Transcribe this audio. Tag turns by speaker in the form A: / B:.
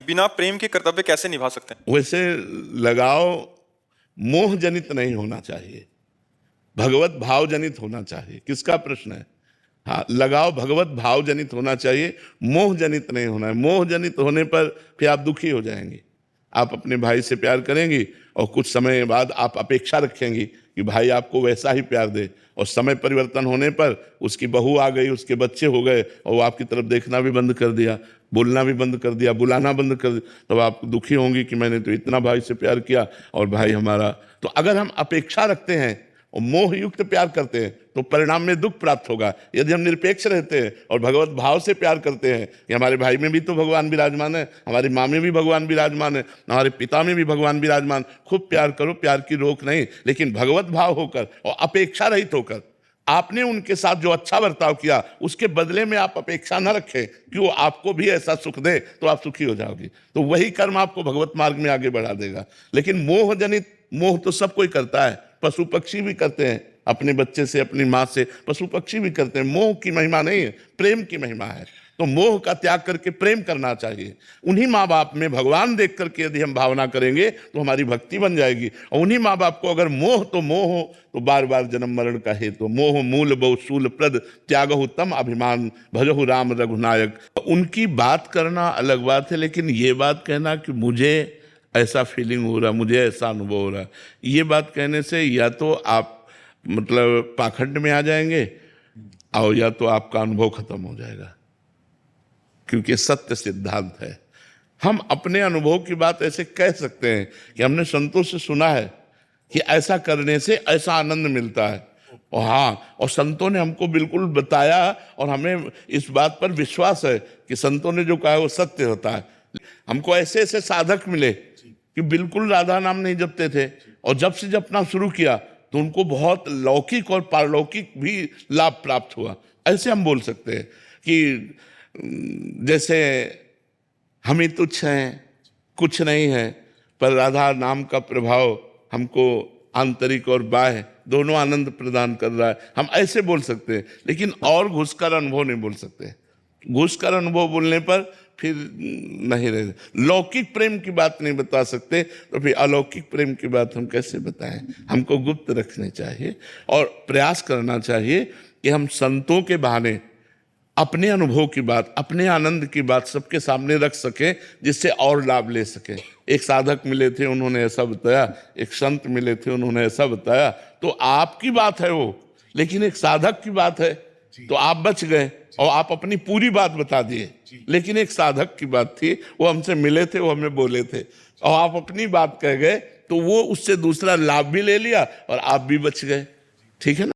A: बिना प्रेम के कर्तव्य कैसे निभा सकते हैं?
B: वैसे लगाव मोह जनित नहीं होना चाहिए, भगवत भाव जनित होना चाहिए। किसका प्रश्न है? हाँ, लगाव भगवत भाव जनित होना चाहिए, मोह जनित नहीं होना है। मोह जनित होने पर फिर आप दुखी हो जाएंगे। आप अपने भाई से प्यार करेंगी और कुछ समय बाद आप अपेक्षा रखेंगी कि भाई आपको वैसा ही प्यार दे, और समय परिवर्तन होने पर उसकी बहू आ गई, उसके बच्चे हो गए और वो आपकी तरफ देखना भी बंद कर दिया, बोलना भी बंद कर दिया, बुलाना बंद कर दिया, तब आप दुखी होंगी कि मैंने तो इतना भाई से प्यार किया और भाई हमारा। तो अगर हम अपेक्षा रखते हैं और मोह युक्त प्यार करते हैं तो परिणाम में दुख प्राप्त होगा। यदि हम निरपेक्ष रहते हैं और भगवत भाव से प्यार करते हैं कि हमारे भाई में भी तो भगवान विराजमान है, हमारी माँ में भी भगवान विराजमान है, हमारे पिता में भी भगवान विराजमान, खूब प्यार करो, प्यार की रोक नहीं, लेकिन भगवत भाव होकर और अपेक्षा रहित होकर। आपने उनके साथ जो अच्छा बर्ताव किया उसके बदले में आप अपेक्षा न रखें कि वो आपको भी ऐसा सुख दे, तो आप सुखी हो जाओगे। तो वही कर्म आपको भगवत मार्ग में आगे बढ़ा देगा। लेकिन मोह जनित, मोह तो सब कोई करता है, पशु पक्षी भी करते हैं, अपने बच्चे से, अपनी माँ से पशु पक्षी भी करते हैं। मोह की महिमा नहीं है, प्रेम की महिमा है। तो मोह का त्याग करके प्रेम करना चाहिए। उन्हीं माँ बाप में भगवान देख करके यदि हम भावना करेंगे तो हमारी भक्ति बन जाएगी। और उन्हीं माँ बाप को अगर मोह हो तो बार बार जन्म मरण का हेतु। मोह मूल बहु शूल प्रद, त्यागहु तम अभिमान, भजहु राम रघुनायक। उनकी बात करना अलग बात है, लेकिन ये बात कहना कि मुझे ऐसा फीलिंग हो रहा, मुझे ऐसा अनुभव हो रहा, ये बात कहने से या तो आप मतलब पाखंड में आ जाएंगे और या तो आपका अनुभव खत्म हो जाएगा, क्योंकि सत्य सिद्धांत है। हम अपने अनुभव की बात ऐसे कह सकते हैं कि हमने संतों से सुना है कि ऐसा करने से ऐसा आनंद मिलता है, और हाँ, और संतों ने हमको बिल्कुल बताया और हमें इस बात पर विश्वास है कि संतों ने जो कहा है वो सत्य होता है। हमको ऐसे ऐसे साधक मिले कि बिल्कुल राधा नाम नहीं जपते थे, और जब से जपना शुरू किया तो उनको बहुत लौकिक और पारलौकिक भी लाभ प्राप्त हुआ। ऐसे हम बोल सकते हैं कि जैसे हम ही तुच्छ हैं, कुछ नहीं है, पर राधा नाम का प्रभाव हमको आंतरिक और बाह्य दोनों आनंद प्रदान कर रहा है, हम ऐसे बोल सकते हैं। लेकिन और घुसकर अनुभव नहीं बोल सकते। घुसकर अनुभव बोलने पर फिर नहीं रहे। लौकिक प्रेम की बात नहीं बता सकते तो फिर अलौकिक प्रेम की बात हम कैसे बताएं? हमको गुप्त रखने चाहिए और प्रयास करना चाहिए कि हम संतों के बहाने अपने अनुभव की बात, अपने आनंद की बात सबके सामने रख सके, जिससे और लाभ ले सके। एक साधक मिले थे, उन्होंने ऐसा बताया, एक संत मिले थे, उन्होंने ऐसा बताया, तो आपकी बात है वो, लेकिन एक साधक की बात है तो आप बच गए और आप अपनी पूरी बात बता दिए। लेकिन एक साधक की बात थी, वो हमसे मिले थे, वो हमें बोले थे, और आप अपनी बात कह गए, तो वो उससे दूसरा लाभ भी ले लिया और आप भी बच गए। ठीक है ना?